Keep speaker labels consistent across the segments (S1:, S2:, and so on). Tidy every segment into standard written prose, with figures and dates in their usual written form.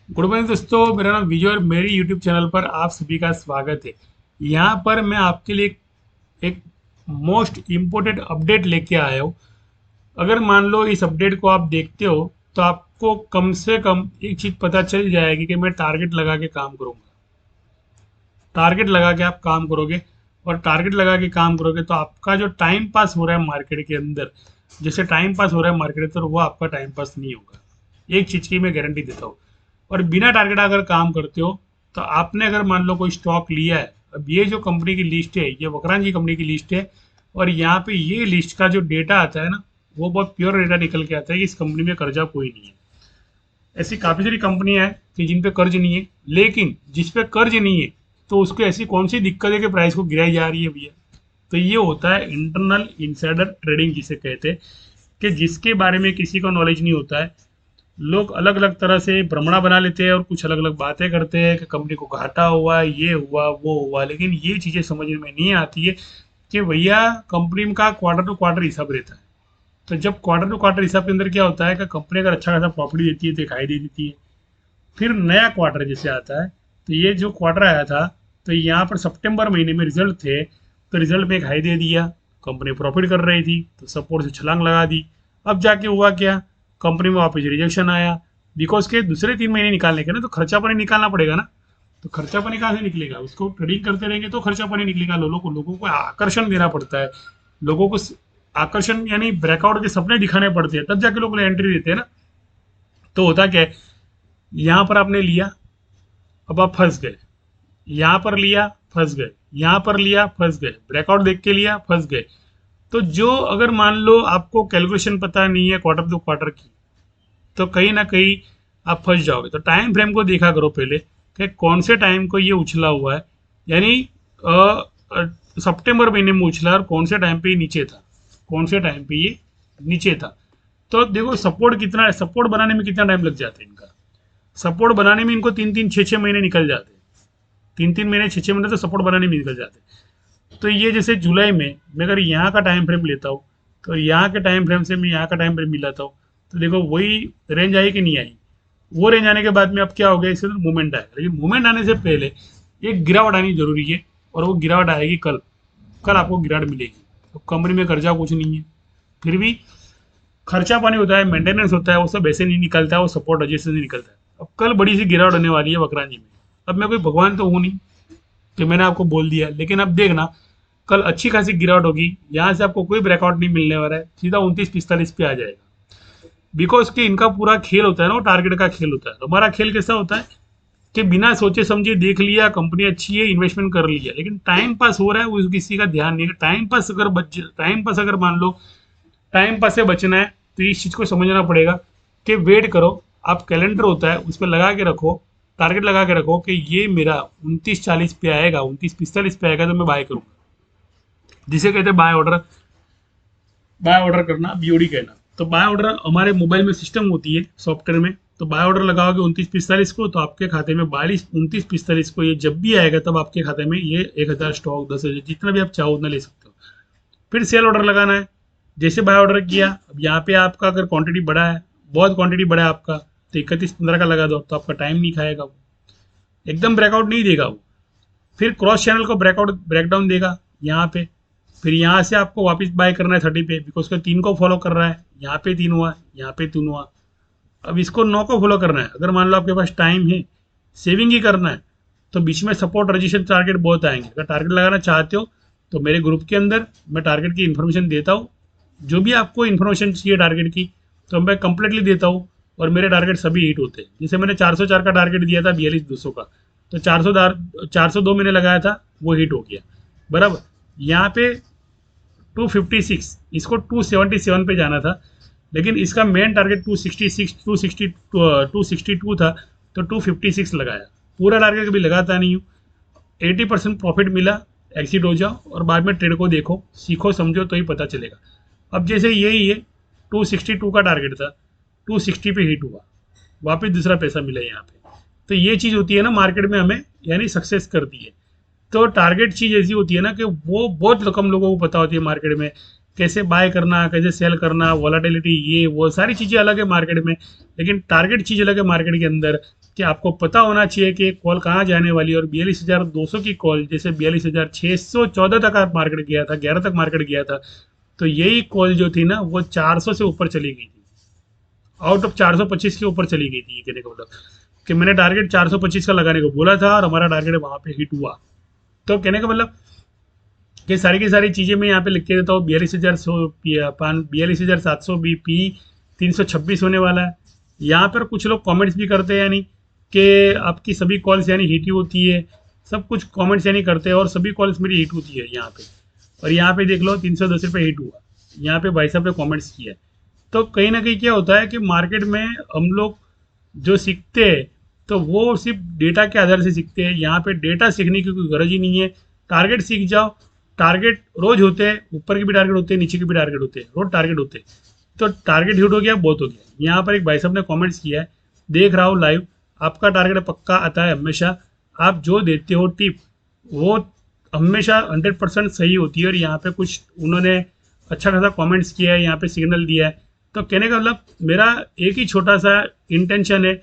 S1: Good morning दोस्तों, मेरा नाम विजय और मेरी यूट्यूब चैनल पर आप सभी का स्वागत है। यहाँ पर मैं आपके लिए एक मोस्ट इम्पोर्टेंट अपडेट लेके आया हूँ। अगर मान लो इस अपडेट को आप देखते हो तो आपको कम से कम एक चीज़ पता चल जाएगी कि मैं टारगेट लगा के काम करूँगा। टारगेट लगा के आप काम करोगे और टारगेट लगा के काम करोगे तो आपका जो टाइम पास हो रहा है मार्केट के अंदर, जैसे टाइम पास हो रहा है मार्केट के अंदर, वो आपका टाइम पास नहीं होगा। एक चीज़ की मैं गारंटी देता हूँ। और बिना टारगेट अगर काम करते हो तो आपने अगर मान लो कोई स्टॉक लिया है, अब ये जो कंपनी की लिस्ट है ये वकरान जी कंपनी की लिस्ट है। और यहाँ पे ये लिस्ट का जो डेटा आता है ना, वो बहुत प्योर डेटा निकल के आता है कि इस कंपनी में कर्जा कोई नहीं है। ऐसी काफ़ी सारी कंपनियां हैं कि जिन पे कर्ज नहीं है, लेकिन जिस पे कर्ज नहीं है तो उसको ऐसी कौन सी दिक्कत है कि प्राइस को गिराई जा रही है भैया। तो ये होता है इंटरनल इंसाइडर ट्रेडिंग जिसे कहते हैं, कि जिसके बारे में किसी को नॉलेज नहीं होता है। लोग अलग अलग तरह से भ्रमणा बना लेते हैं और कुछ अलग अलग बातें करते हैं कि कंपनी को घाटा हुआ, ये हुआ, वो हुआ, लेकिन ये चीज़ें समझ में नहीं आती है कि भैया कंपनी का क्वार्टर टू क्वार्टर हिसाब रहता है। तो जब क्वार्टर टू क्वार्टर हिसाब के अंदर क्या होता है कि कंपनी अगर अच्छा खासा प्रॉफिट देती है, दिखाई दे देती है। फिर नया क्वार्टर जैसे आता है, तो ये जो क्वार्टर आया था, तो यहाँ पर सितंबर महीने में रिजल्ट थे, तो रिजल्ट में एक हाई दे दिया। कंपनी प्रॉफिट कर रही थी तो सपोर्ट से छलांग लगा दी। अब जाके हुआ क्या, कंपनी में वापस रिजेक्शन आया। बिकॉज के दूसरे 3 महीने निकालने के ना तो खर्चा पानी निकालना पड़ेगा ना। तो खर्चा पानी कहाँ से निकलेगा, उसको ट्रेडिंग करते रहेंगे तो खर्चा पानी निकलेगा। लोगों को आकर्षण देना पड़ता है। लोगों को आकर्षण यानी ब्रेकआउट के सपने दिखाने पड़ते हैं, तब जाके लोग एंट्री देते हैं ना। तो होता क्या है, यहाँ पर आपने लिया, अब आप फंस गए। यहाँ पर लिया, फंस गए। यहाँ पर लिया, फंस गए। ब्रेकआउट देख के लिया, फंस गए। तो जो अगर मान लो आपको कैलकुलेशन पता नहीं है क्वार्टर टू क्वार्टर की, तो कहीं ना कहीं आप फंस जाओगे। तो टाइम फ्रेम को देखा करो पहले कि कौन से टाइम को ये उछला हुआ है, यानी सितंबर महीने में उछला और कौन से टाइम पे ये नीचे था, कौन से टाइम पे ये नीचे था। तो देखो सपोर्ट कितना है, सपोर्ट बनाने में कितना टाइम लग जाता है इनका। सपोर्ट बनाने में इनको 3-3, 6-6 महीने निकल जाते हैं। 3-3 महीने, 6-6 महीने तो सपोर्ट बनाने में निकल जाते हैं। तो ये जैसे जुलाई में मैं अगर यहाँ का टाइम फ्रेम लेता हूँ, तो यहाँ के टाइम फ्रेम से मैं यहाँ का टाइम फ्रेम मिलाता हूँ, तो देखो वही रेंज आई कि नहीं आई। वो रेंज आने के बाद में अब क्या हो गया, इसके अंदर मूवमेंट आएगा, लेकिन मूवमेंट आने से पहले एक गिरावट आनी जरूरी है। और वो गिरावट आएगी कल। कल आपको गिरावट मिलेगी। तो कंपनी में कर्जा कुछ नहीं है, फिर भी खर्चा पानी होता है, मेंटेनेंस होता है, वो सब ऐसे नहीं निकलता है, वो सपोर्ट वजह से नहीं निकलता है। अब कल बड़ी सी गिरावट होने वाली है वकरांजी में। अब मैं कोई भगवान तो हूँ नहीं कि मैंने आपको बोल दिया, लेकिन अब देखना कल अच्छी खासी गिरावट होगी। यहाँ से आपको कोई ब्रेकआउट नहीं मिलने वाला है, सीधा 29-45 पे आ जाएगा। बिकॉज कि इनका पूरा खेल होता है ना, वो टारगेट का खेल होता है। तो हमारा खेल कैसा होता है कि बिना सोचे समझे देख लिया कंपनी अच्छी है, इन्वेस्टमेंट कर लिया, लेकिन टाइम पास हो रहा है वो किसी का ध्यान नहीं है। टाइम पास अगर मान लो टाइम पास से बचना है, तो इस चीज़ को समझना पड़ेगा कि वेट करो। आप कैलेंडर होता है उस पर लगा के रखो, टारगेट लगा के रखो कि ये मेरा 29-40 पे आएगा, 29-45 पे आएगा तो मैं बाय करूंगा। जिसे कहते हैं बाय ऑर्डर। बाय ऑर्डर करना, बीओडी कहना। तो बाय ऑर्डर हमारे मोबाइल में सिस्टम होती है सॉफ्टवेयर में। तो बाय ऑर्डर लगाओगे 29-45 को, तो आपके खाते में 29-45 को ये जब भी आएगा तब आपके खाते में ये 1000 स्टॉक, 10,000, जितना भी आप चाहो उतना ले सकते हो। फिर सेल ऑर्डर लगाना है। जैसे बाय ऑर्डर किया, अब यहाँ पे आपका अगर क्वांटिटी बढ़ा है, बहुत क्वांटिटी बढ़ा है आपका, तो 31-15 का लगा दो, तो आपका टाइम नहीं खाएगा वो, एकदम ब्रेकआउट नहीं देगा वो। फिर क्रॉस चैनल को ब्रेकआउट ब्रेकडाउन देगा यहाँ पे। फिर यहाँ से आपको वापस बाय करना है 30 पे, बिकॉज का 3 को फॉलो कर रहा है। यहाँ पे 3 हुआ, यहाँ पे 3 हुआ। अब इसको 9 को फॉलो करना है। अगर मान लो आपके पास टाइम है, सेविंग ही करना है, तो बीच में सपोर्ट रजिस्टर टारगेट बहुत आएंगे। अगर टारगेट लगाना चाहते हो तो मेरे ग्रुप के अंदर मैं टारगेट की इन्फॉर्मेशन देता हूँ। जो भी आपको इन्फॉर्मेशन चाहिए टारगेट की, तो मैं कंप्लीटली देता हूँ। और मेरे टारगेट सभी हिट होते हैं। जैसे मैंने 404 का टारगेट दिया था 42,200 का, तो 402 मैंने लगाया था, वो हिट हो गया बराबर। यहाँ पे 256, इसको 277 पे जाना था, लेकिन इसका मेन टारगेट 262 था, तो 256 लगाया। पूरा टारगेट कभी लगाता नहीं हूँ। 80% प्रॉफिट मिला, एग्जिट हो जाओ और बाद में ट्रेड को देखो, सीखो समझो तो ही पता चलेगा। अब जैसे यही है, 262 का टारगेट था, 260 पे हिट हुआ, वापस दूसरा पैसा मिला यहाँ पे। तो ये चीज़ होती है ना मार्केट में, हमें यानी सक्सेस करती है। तो टारगेट चीज़ ऐसी होती है ना कि वो बहुत कम लोगों को पता होती है मार्केट में। कैसे बाय करना, कैसे सेल करना, वॉलेटिलिटी, ये वो सारी चीज़ें अलग है मार्केट में, लेकिन टारगेट चीज़ अलग है मार्केट के अंदर। कि आपको पता होना चाहिए कि कॉल कहाँ जाने वाली है। और 42,200 की कॉल, जैसे 42,614 तक मार्केट गया था, 11 तक मार्केट गया था, तो यही कॉल जो थी ना वो 400 से ऊपर चली गई थी, आउट ऑफ 425 के ऊपर चली गई थी। ये कहने का मतलब कि मैंने टारगेट 425 का लगाने को बोला था और हमारा टारगेट वहां पे हिट हुआ। तो कहने का मतलब कि सारी की सारी चीज़ें मैं यहाँ पे लिख के देता हूँ। 42,700 BP 326 होने वाला है। यहाँ पर कुछ लोग कमेंट्स भी करते हैं, यानी कि आपकी सभी कॉल्स यानी हिट ही होती है, सब कुछ कमेंट्स यानी करते हैं और सभी कॉल्स मेरी हिट होती है यहाँ पे। और यहाँ पे देख लो 310 रुपये हिट हुआ, यहाँ पे भाई साहब ने कॉमेंट्स किया है। तो कहीं ना कहीं क्या होता है कि मार्केट में हम लोग जो सीखते हैं तो वो सिर्फ डेटा के आधार से सीखते हैं। यहाँ पे डेटा सीखने की कोई गरज ही नहीं है, टारगेट सीख जाओ। टारगेट रोज होते हैं, ऊपर के भी टारगेट होते हैं, नीचे के भी टारगेट होते हैं, रोज टारगेट होते हैं। तो टारगेट हिट हो गया, बहुत हो गया। यहाँ पर एक भाई साहब ने कमेंट्स किया है, देख रहा हूँ लाइव, आपका टारगेट पक्का आता है हमेशा, आप जो देते हो टिप वो हमेशा 100% सही होती है। और यहाँ पे कुछ उन्होंने अच्छा खासा कमेंट्स किया है, यहाँ पे सिग्नल दिया है। तो कहने का मतलब मेरा एक ही छोटा सा इंटेंशन है,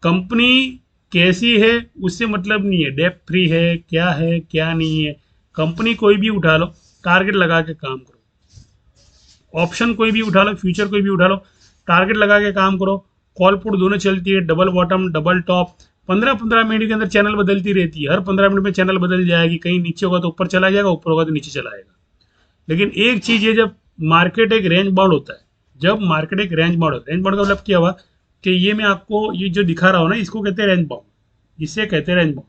S1: कंपनी कैसी है उससे मतलब नहीं है, डेप फ्री है क्या नहीं है, कंपनी कोई भी उठा लो, टारगेट लगा के काम करो। ऑप्शन कोई भी उठा लो, फ्यूचर कोई भी उठा लो, टारगेट लगा के काम करो। कॉल पुट दोनों चलती है, double bottom double top, 15-15 minute के अंदर चैनल बदलती रहती है। हर 15 मिनट में चैनल बदल जाएगी, कहीं नीचे होगा तो ऊपर चला जाएगा, ऊपर होगा तो नीचे चला जाएगा। लेकिन एक चीज है, जब मार्केट एक रेंज बाउंड होता है, जब मार्केट एक रेंज बाउंड होता है, रेंज बाउंड का मतलब क्या हुआ कि ये मैं आपको ये जो दिखा रहा हूँ ना, इसको कहते हैं रेंज बाउंड, इसे कहते हैं रेंज बाउंड।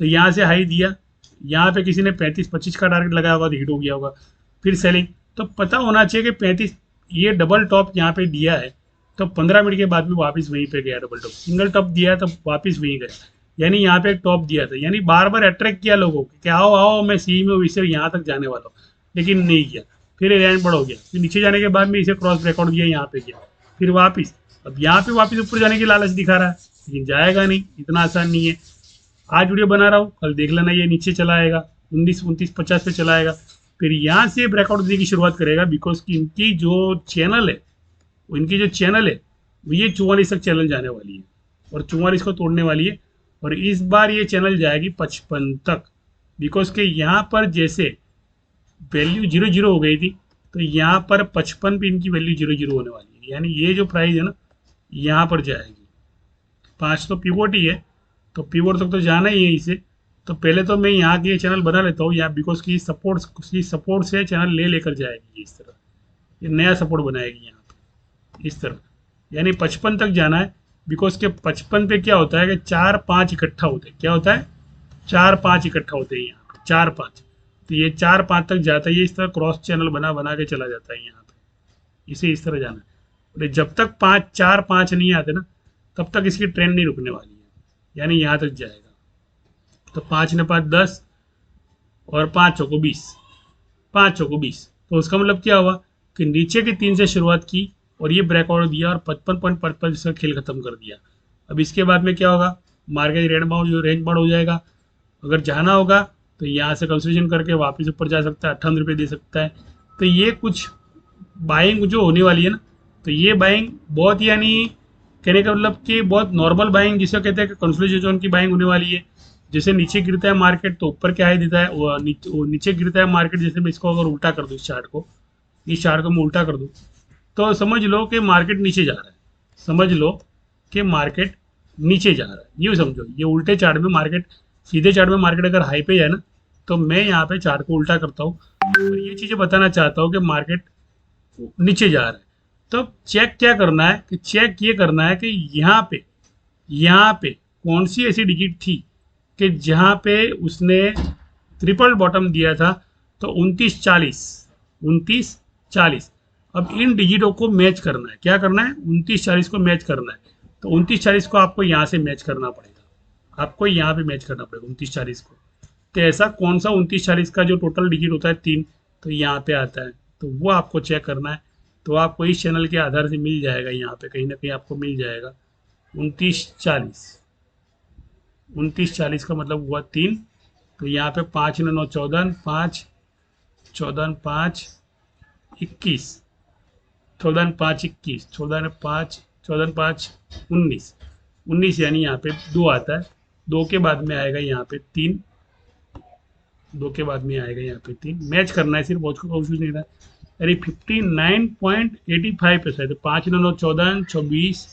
S1: तो यहाँ से हाई दिया, यहाँ पे किसी ने 35-25 का टारगेट लगाया होगा तो हिट हो गया होगा, फिर सेलिंग। तो पता होना चाहिए कि 35 ये डबल टॉप यहाँ पे दिया है, तो 15 मिनट के बाद में वापस वहीं पे गया डबल टॉप, सिंगल टॉप दिया तो वापस वहीं गया, यानी यहाँ पे एक टॉप दिया था, यानी बार बार अट्रैक्ट किया लोगों को कि आओ आओ मैं सी में इसे यहाँ तक जाने वाला हूँ, लेकिन नहीं किया। फिर रैंक बढ़ हो गया, फिर नीचे जाने के बाद में इसे क्रॉस ब्रेकआउट दिया, यहाँ पे गया, फिर वापस, अब यहाँ पे वापस ऊपर जाने की लालच दिखा रहा है, लेकिन जाएगा नहीं, इतना आसान नहीं है। आज वीडियो बना रहा हूँ, कल देख लेना ये नीचे चला आएगा, 19-29-50 पे चला आएगा, फिर यहाँ से ब्रेकआउट देने की शुरुआत करेगा, बिकॉज की इनकी जो चैनल है, इनकी जो चैनल है वो ये 44 तक चैनल जाने वाली है और 44 को तोड़ने वाली है। और इस बार ये चैनल जाएगी 55 तक, बिकॉज के यहाँ पर जैसे वैल्यू 0-0 हो गई थी, तो यहाँ पर 55 पे इनकी वैल्यू 0-0 होने वाली है, यानी ये जो प्राइस है ना यहाँ पर जाएगी। 5 तो पिवोट ही है, तो पिवोट तक तो जाना ही है इसे। तो पहले तो मैं यहाँ की चैनल बना लेता हूँ यहाँ, बिकॉज की सपोर्ट से चैनल लेकर जाएगी इस तरह, ये नया सपोर्ट बनाएगी यहाँ पे इस तरह, यानी 55 तक जाना है। बिकॉज के 55 पे क्या होता है कि 4-5 इकट्ठा होते हैं, क्या होता है 4-5 इकट्ठा होते हैं यहाँ पे 4-5, तो ये 4-5 तक जाता है, ये इस तरह क्रॉस चैनल बना बना के चला जाता है यहाँ पे, इसे इस तरह जाना है। और जब तक 4-5 नहीं आते ना, तब तक इसकी ट्रेंड नहीं रुकने वाली है, यानी यहाँ तक जाएगा। तो 5 ने 5 10 और 5 चौको 20, 5 चौको 20, तो उसका मतलब क्या हुआ कि नीचे के 3 से शुरुआत की और ये ब्रेकआउट दिया और 55.55 इसका खेल खत्म कर दिया। अब इसके बाद में क्या होगा, मार्केट रेंज बाउंड हो जाएगा। अगर जाना होगा तो यहाँ से कंसोलिडेशन करके वापस ऊपर जा सकता है, 58 रुपये दे सकता है। तो ये कुछ बाइंग जो होने वाली है ना, तो ये बाइंग बहुत, यानी कहने का मतलब कि बहुत नॉर्मल बाइंग जिसे कहते हैं कि कंसोलिडेशन की बाइंग होने वाली है। जैसे नीचे गिरता है मार्केट तो ऊपर क्या है देता है, वो नीचे गिरता है मार्केट, जैसे मैं इसको अगर उल्टा कर दूँ, इस चार्ट को मैं उल्टा कर दूँ, तो समझ लो कि मार्केट नीचे जा रहा है, समझ लो कि मार्केट नीचे जा रहा है, यूँ समझो। ये उल्टे चार्ट में मार्केट, सीधे चार्ट में मार्केट अगर हाई पे जाए ना, तो मैं यहाँ पे चार्ट को उल्टा करता हूँ और ये चीज़ें बताना चाहता हूँ कि मार्केट नीचे जा रहा है। तो चेक क्या करना है कि चेक ये करना है कि यहाँ पे कौन सी ऐसी डिजिट थी कि जहाँ पे उसने ट्रिपल बॉटम दिया था, तो 29-40। अब इन डिजिटों को मैच करना है, क्या करना है 29-40 को मैच करना है। तो 29-40 को आपको यहाँ से मैच करना पड़ेगा, आपको यहाँ पे मैच करना पड़ेगा 29-40 को। तो ऐसा कौन सा 29-40 का जो टोटल डिजिट होता है 3, तो यहाँ पे आता है, तो वो आपको चेक करना है। तो आपको इस चैनल के आधार से मिल जाएगा, यहाँ पे कहीं ना कहीं आपको मिल जाएगा 29-40 का मतलब हुआ 3। तो यहाँ पे 5 9 14, 5 14 5 21, 14 5 21, 14 5 19, 19 यानी यहाँ पे 2 आता है, 2 के बाद में आएगा यहाँ पे 3, 2 के बाद में आएगा यहाँ पे 3, मैच करना है सिर्फ, कुछ नहीं रहा। यानी 59.85 है, तो 5 9 14 24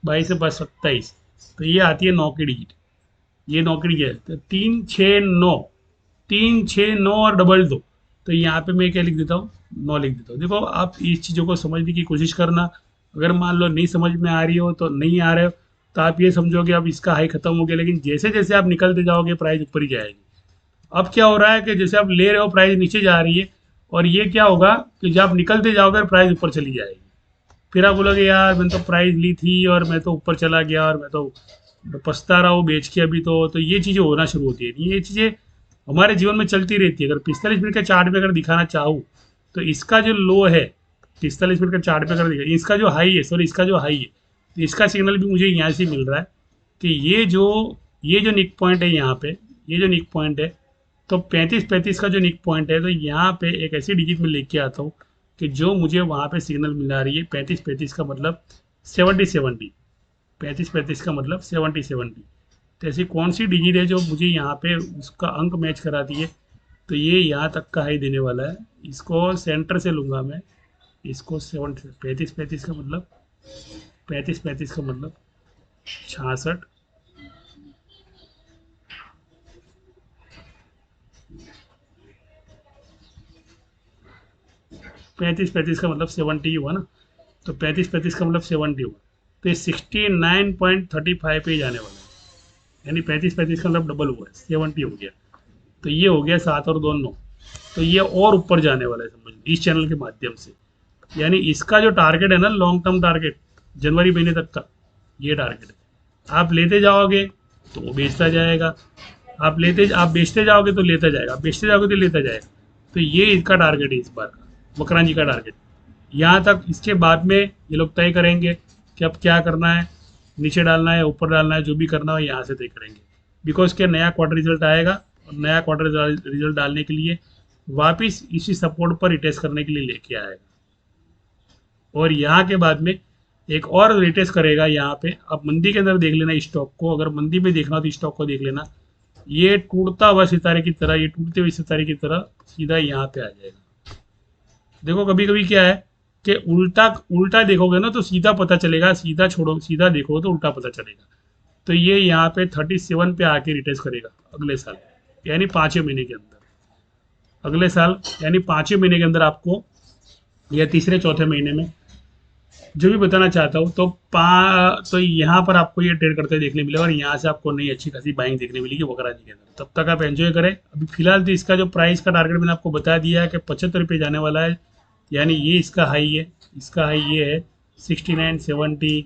S1: 22 से 27, तो ये आती है 9 की डिजिट, ये 9 की डिजिट है, तो 3 6 9, 3 6 9 और डबल 2, तो यहाँ पे मैं क्या लिख देता हूँ, 9 लिख देता हूँ। देखो आप इस चीज़ों को समझने की कोशिश करना, अगर मान लो नहीं समझ में आ रही हो तो नहीं आ रहे हो, तो आप ये समझोगे अब इसका हाई खत्म हो गया, लेकिन जैसे जैसे आप निकलते जाओगे प्राइस ऊपर ही जाएगी। अब क्या हो रहा है कि जैसे आप ले रहे हो प्राइस नीचे जा रही है, और ये क्या होगा कि जब आप निकलते जाओगे प्राइस ऊपर चली जाएगी, फिर आप बोलोगे यार मैंने तो प्राइस ली थी और मैं तो ऊपर चला गया और मैं तो पछता रहा हूँ बेच के अभी, तो ये चीज़ें होना शुरू होती है। ये चीज़ें हमारे जीवन में चलती रहती है। अगर 45 मिनट के चार्ट पे अगर दिखाना चाहूँ, तो इसका जो लो है 45 मिनट के चार्ट पे अगर दिखा, इसका जो हाई है, सॉरी इसका जो हाई है, तो इसका सिग्नल भी मुझे यहाँ से मिल रहा है कि ये जो निक पॉइंट है यहाँ पे, ये जो निक पॉइंट है, तो 35 का जो निक पॉइंट है, तो यहाँ पे एक ऐसी डिजिट में लेके आता हूँ कि जो मुझे वहाँ पे सिग्नल मिला रही है 35 का मतलब 70 35 का मतलब 70 तो ऐसी कौन सी डिजिट है जो मुझे यहाँ पे उसका अंक मैच कराती है, तो ये यहाँ तक का हाई देने वाला है। इसको सेंटर से लूँगा मैं, इसको 35 का मतलब 35 का मतलब 66, 35 का मतलब 70 हुआ ना, तो 35 का मतलब 70 हुआ, तो ये 69.35 पे ही जाने वाला है, यानी 35 का मतलब डबल हुआ है, 70 हो गया, तो ये हो गया 7 और 2 9, तो ये और ऊपर जाने वाला है समझ इस चैनल के माध्यम से। यानी इसका जो टारगेट है ना, लॉन्ग टर्म टारगेट जनवरी महीने तक का, ये टारगेट है। आप लेते जाओगे तो वो बेचता जाएगा, आप बेचते जाओगे तो लेता जाएगा, आप बेचते जाओगे तो लेता जाएगा, तो ये इसका टारगेट है इस बार का, मकरान जी का टारगेट। यहाँ तक, इसके बाद में ये लोग तय करेंगे कि अब क्या करना है, नीचे डालना है ऊपर डालना है, जो भी करना है यहाँ से तय करेंगे, बिकॉज क्या नया क्वार्टर रिजल्ट आएगा, और नया क्वार्टर रिजल्ट डालने के लिए वापस इसी सपोर्ट पर रिटेस्ट करने के लिए लेके आएगा, और यहाँ के बाद में एक और रिटेस्ट करेगा यहाँ पे। अब मंदी के अंदर देख लेना स्टॉक को, अगर मंदी में देखना तो स्टॉक को देख लेना, ये टूटता हुआ सितारे की तरह, ये टूटते हुए सितारे की तरह सीधा यहाँ पे आ जाएगा। देखो कभी कभी क्या है कि उल्टा उल्टा देखोगे ना तो सीधा पता चलेगा, सीधा छोड़ो, सीधा देखोगे तो उल्टा पता चलेगा। तो ये यहाँ पे 37 पे आके रिटेस्ट करेगा अगले साल, यानी 5वें महीने के अंदर, अगले साल यानी 5वें महीने के अंदर आपको, या तीसरे चौथे महीने में, जो भी बताना चाहता हूँ, तो यहाँ पर आपको ये ट्रेड करते देखने मिलेगा, और यहाँ से आपको नई अच्छी खासी बाइंग देखने मिलेगी वकराजी के अंदर। तब तक आप एंजॉय करें। अभी फिलहाल तो इसका जो प्राइस का टारगेट मैंने आपको बता दिया है कि 75 रुपये जाने वाला है, यानी ये इसका हाई है, इसका हाई ये है 69 70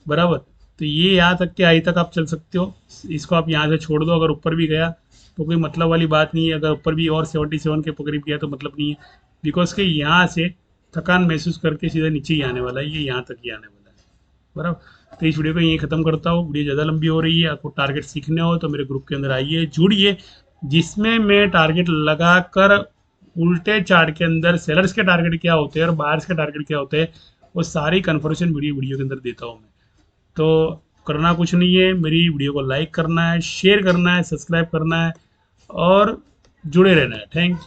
S1: बराबर। तो ये यहाँ तक के हाई तक आप चल सकते हो, इसको आप यहाँ से छोड़ दो, अगर ऊपर भी गया तो कोई मतलब वाली बात नहीं है, अगर ऊपर भी और 77 के करीब गया तो मतलब नहीं है, बिकॉज के यहाँ से थकान महसूस करके सीधा नीचे ही आने वाला है, ये यहाँ तक ही आने वाला है बराबर। तो इस वीडियो को यहीं ख़त्म करता हूँ, वीडियो ज़्यादा लंबी हो रही है, आपको टारगेट सीखने हो तो मेरे ग्रुप के अंदर आइए, जुड़िए, जिसमें मैं टारगेट लगाकर उल्टे चार्ट के अंदर सेलर्स के टारगेट क्या होते हैं और बायर्स के टारगेट क्या होते हैं, वो सारी कन्फर्मेशन वीडियो के अंदर देता हूँ मैं। तो करना कुछ नहीं है, मेरी वीडियो को लाइक करना है, शेयर करना है, सब्सक्राइब करना है और जुड़े रहना है। Thank you.